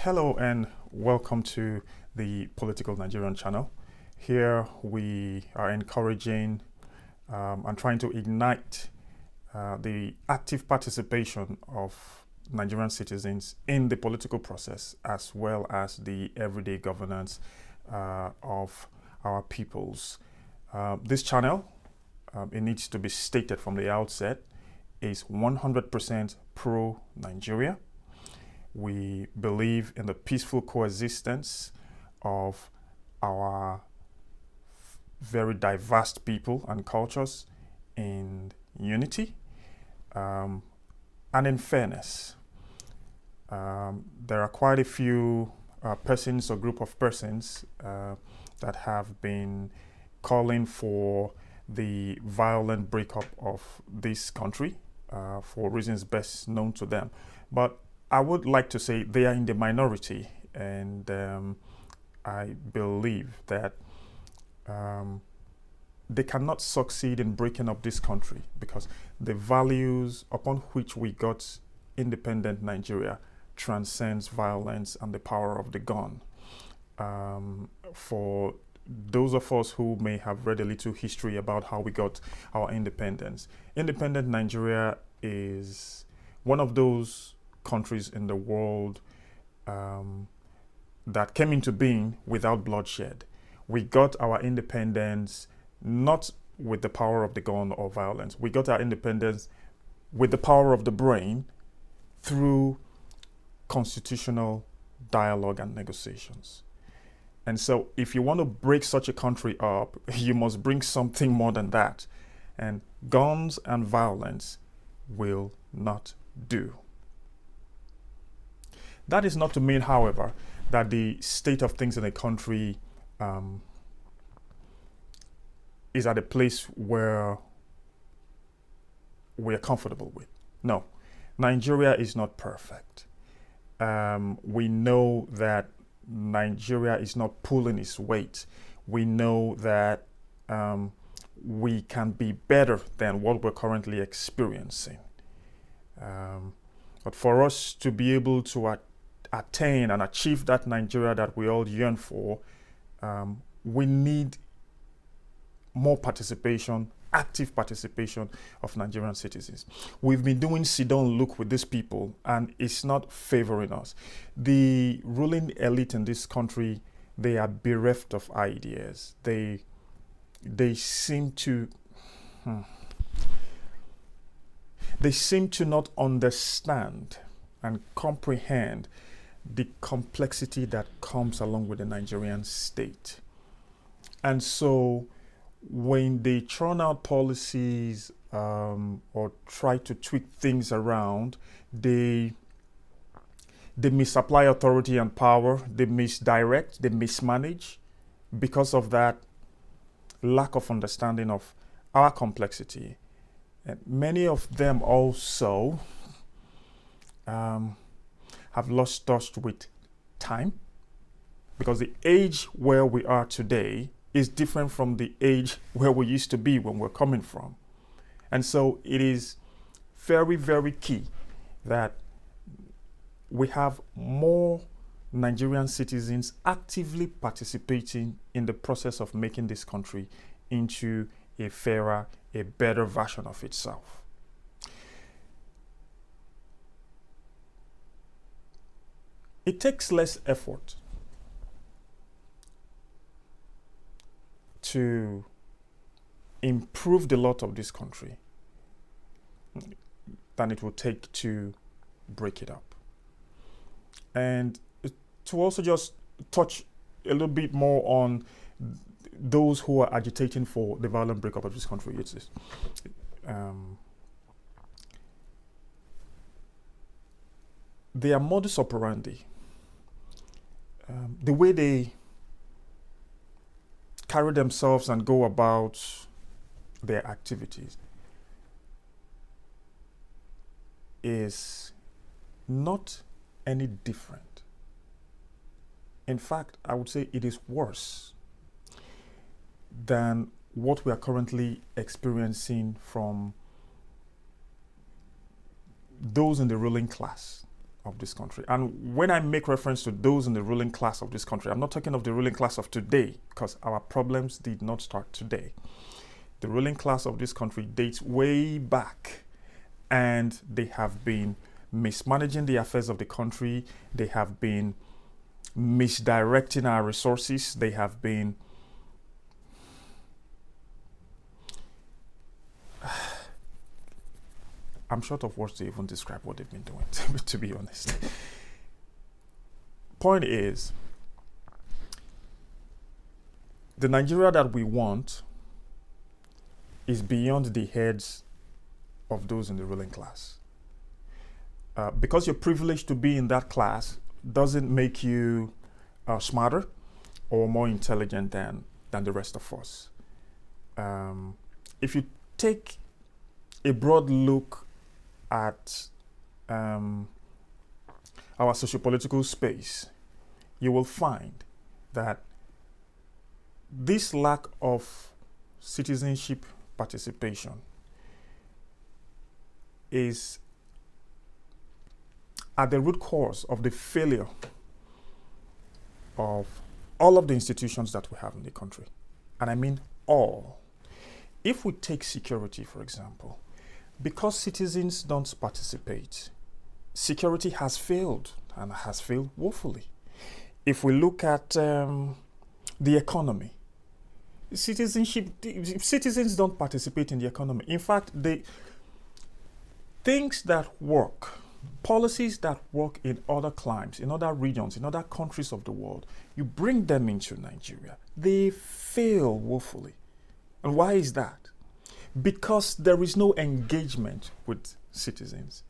Hello and welcome to the Political Nigerian channel. Here we are encouraging and trying to ignite the active participation of Nigerian citizens in the political process as well as the everyday governance of our peoples. This channel, it needs to be stated from the outset, is 100% pro-Nigeria. We believe in the peaceful coexistence of our very diverse people and cultures in unity and in fairness. There are quite a few persons or group of persons that have been calling for the violent breakup of this country for reasons best known to them. But I would like to say they are in the minority, and I believe that they cannot succeed in breaking up this country because the values upon which we got independent Nigeria transcends violence and the power of the gun. For those of us who may have read a little history about how we got our independence, independent Nigeria is one of those countries in the world that came into being without bloodshed. We got our independence not with the power of the gun or violence. We got our independence with the power of the brain through constitutional dialogue and negotiations. And so if you want to break such a country up, you must bring something more than that. And guns and violence will not do. That is not to mean, however, that the state of things in the country is at a place where we are comfortable with. No, Nigeria is not perfect. We know that Nigeria is not pulling its weight. We know that we can be better than what we're currently experiencing. But for us to be able to attain and achieve that Nigeria that we all yearn for, we need more participation, active participation of Nigerian citizens. We've been doing sit-down look with these people and it's not favoring us. The ruling elite in this country, they are bereft of ideas. They seem to not understand and comprehend the complexity that comes along with the Nigerian state. And so when they churn out policies or try to tweak things around, they misapply authority and power, they misdirect, they mismanage. Because of that lack of understanding of our complexity, and many of them also have lost touch with time, because the age where we are today is different from the age where we used to be when we're coming from. And so it is very, very key that we have more Nigerian citizens actively participating in the process of making this country into a fairer, a better version of itself. It takes less effort to improve the lot of this country than it will take to break it up. And to also just touch a little bit more on those who are agitating for the violent breakup of this country, it's this. Their modus operandi, the way they carry themselves and go about their activities is not any different. In fact, I would say it is worse than what we are currently experiencing from those in the ruling class. of this country. And when I make reference to those in the ruling class of this country, I'm not talking of the ruling class of today, because our problems did not start today. The ruling class of this country dates way back, and they have been mismanaging the affairs of the country. They have been misdirecting our resources. They have been I'm short of words to even describe what they've been doing, to be honest. Point is, the Nigeria that we want is beyond the heads of those in the ruling class. Because you're privileged to be in that class doesn't make you smarter or more intelligent than the rest of us. If you take a broad look at our sociopolitical space, you will find that this lack of citizenship participation is at the root cause of the failure of all of the institutions that we have in the country. And I mean all. If we take security, for example, because citizens don't participate, security has failed, and has failed woefully. If we look at the economy, citizens don't participate in the economy. In fact, things that work, policies that work in other climes, in other regions, in other countries of the world, you bring them into Nigeria, they fail woefully. And why is that? Because there is no engagement with citizens.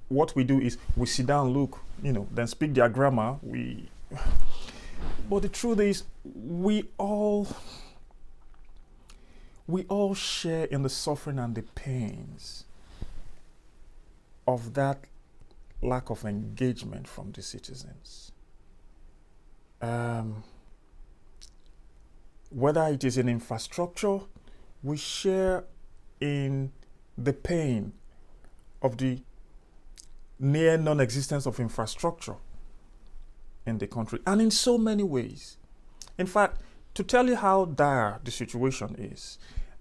What we do is we sit down, look, then speak their grammar. But the truth is, we all share in the suffering and the pains of that lack of engagement from the citizens. Whether it is in infrastructure, we share in the pain of the near non-existence of infrastructure in the country, and in so many ways. In fact, to tell you how dire the situation is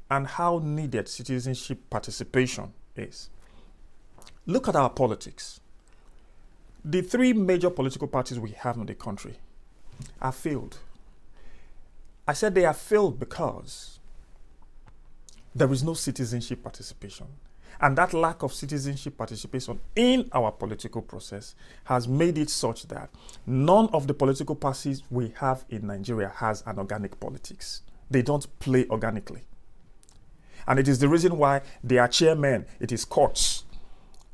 and how needed citizenship participation is, look at our politics. The three major political parties we have in the country are failed. I said they are failed because there is no citizenship participation. And that lack of citizenship participation in our political process has made it such that none of the political parties we have in Nigeria has an organic politics. They don't play organically. And it is the reason why their chairman, it is courts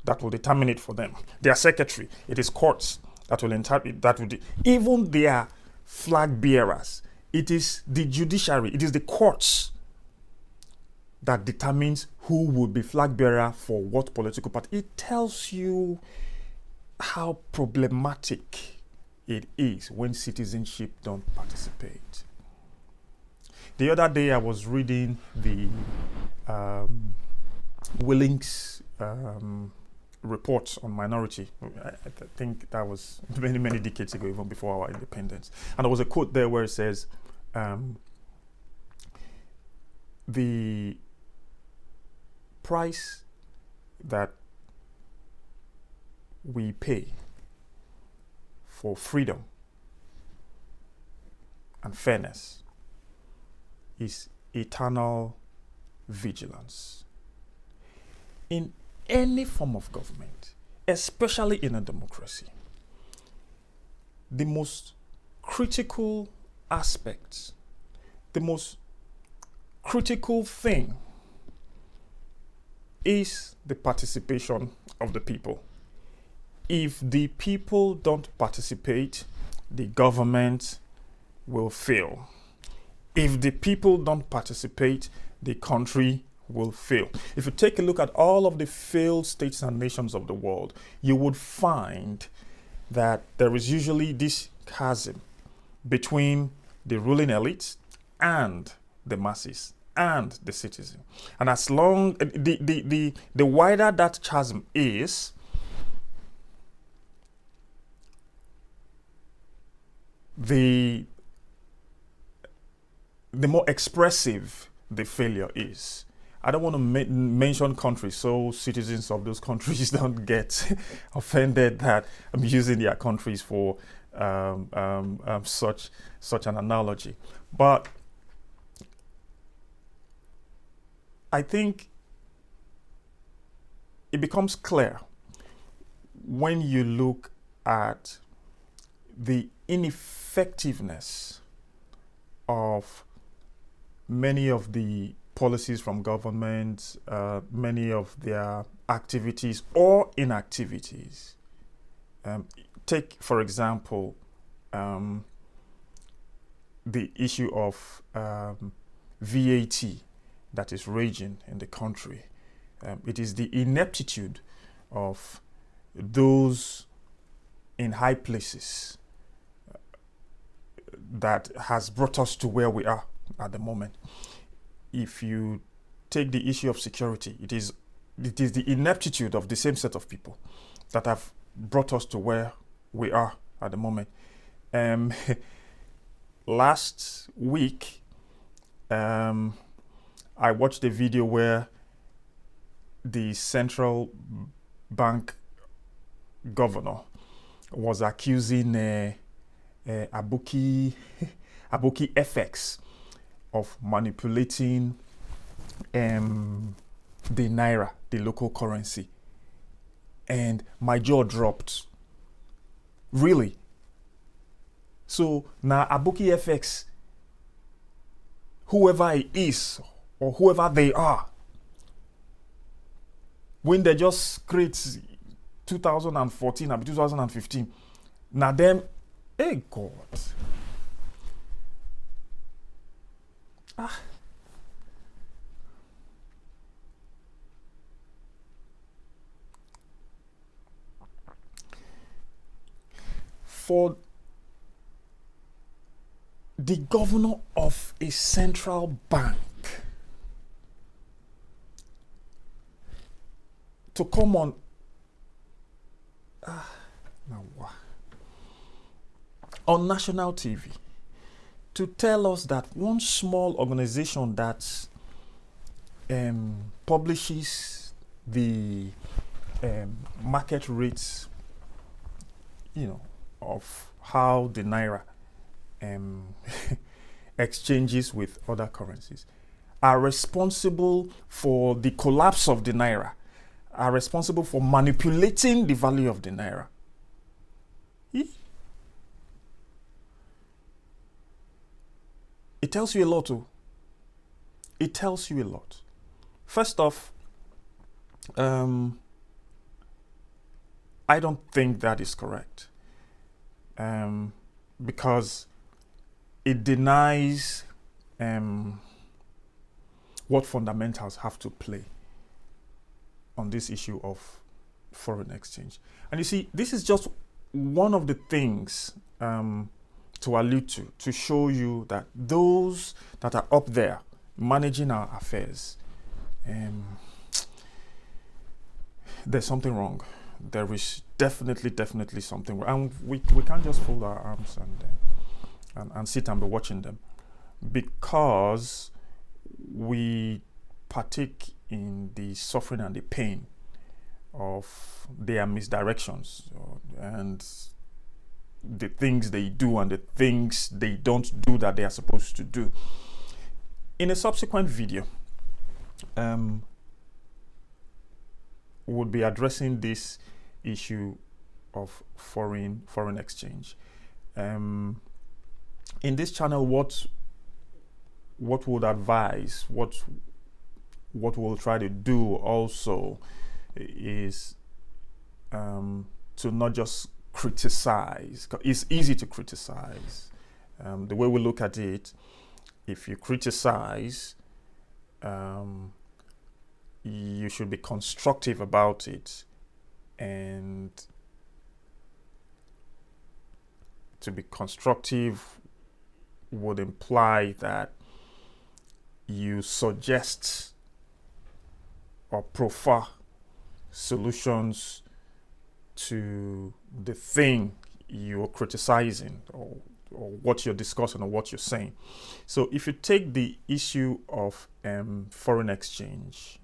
that will determine it for them. Their secretary, it is courts that will interpret, even their flag bearers, it is the judiciary, it is the courts that determines who will be flag bearer for what political party. It tells you how problematic it is when citizenship don't participate. The other day I was reading the Willings report on minority. I think that was many decades ago, even before our independence. And there was a quote there where it says, the price that we pay for freedom and fairness is eternal vigilance. In any form of government, especially in a democracy, the most critical aspects, the most critical thing is the participation of the people. If the people don't participate, the government will fail. If the people don't participate, the country will fail. If you take a look at all of the failed states and nations of the world, you would find that there is usually this chasm between the ruling elites and the masses and the citizen. And as long the wider that chasm is, the more expressive the failure is. I don't want to mention countries so citizens of those countries don't get offended that I'm using their countries for such an analogy. But I think it becomes clear when you look at the ineffectiveness of many of the policies from government, many of their activities or inactivities. Take, for example, the issue of VAT that is raging in the country. It is the ineptitude of those in high places that has brought us to where we are at the moment. If you take the issue of security, it is the ineptitude of the same set of people that have brought us to where we are at the moment. Last week, I watched a video where the central bank governor was accusing Abuki FX of manipulating the naira, the local currency, and my jaw dropped. Really? So now Abuki FX, whoever it is or whoever they are, when they just create 2014 or 2015, now them, hey God. For the governor of a central bank to come on national TV to tell us that one small organization that publishes the market rates, of how the naira exchanges with other currencies, are responsible for the collapse of the naira, are responsible for manipulating the value of the naira. It tells you a lot too. It tells you a lot. First off, I don't think that is correct. Because it denies what fundamentals have to play on this issue of foreign exchange. And you see, this is just one of the things to allude to show you that those that are up there managing our affairs, there's something wrong. There is definitely something wrong. And we can't just fold our arms and sit and be watching them, because we partake in the suffering and the pain of their misdirections and the things they do and the things they don't do that they are supposed to do. In a subsequent video, we'll be addressing this issue of foreign exchange. In this channel, what would advise, what we'll try to do also is to not just criticize. It's easy to criticize. The way we look at it, if you criticize, you should be constructive about it, and to be constructive would imply that you suggest or proffer solutions to the thing you're criticizing or what you're discussing or what you're saying. So if you take the issue of foreign exchange,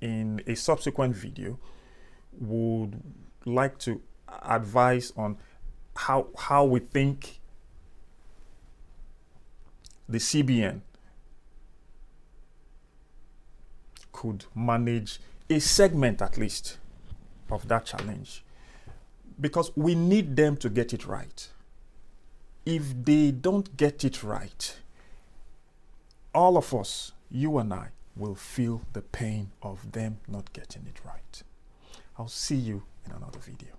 in a subsequent video, would like to advise on how we think the CBN could manage a segment at least of that challenge, because we need them to get it right. If they don't get it right, all of us, you and I, will feel the pain of them not getting it right. I'll see you in another video.